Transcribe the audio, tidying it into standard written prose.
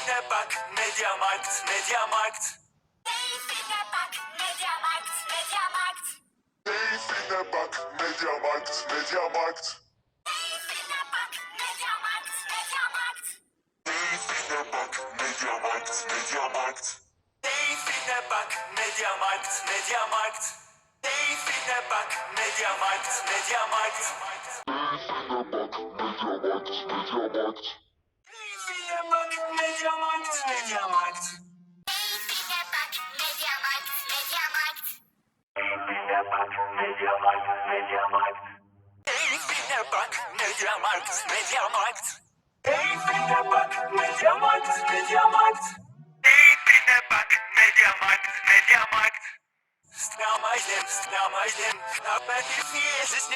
Keyfine bak Mediamarkt, Mediamarkt. Keyfine bak Mediamarkt, Mediamarkt. Keyfine bak Mediamarkt, Mediamarkt. Keyfine bak Mediamarkt, Mediamarkt. Keyfine bak Mediamarkt, Mediamarkt. Keyfine bak Mediamarkt, Mediamarkt. Keyfine bak Mediamarkt, Mediamarkt. Keyfine bak Mediamarkt, Mediamarkt. Keyfine bak Mediamarkt, Mediamarkt. Keyfine bak Mediamarkt, Mediamarkt. Keyfine bak Mediamarkt, Mediamarkt. Keyfine bak Mediamarkt, Mediamarkt. Keyfine bak Mediamarkt, Mediamarkt. Keyfine bak Mediamarkt, Mediamarkt. Stramajden, stramajden, aber die Fies ist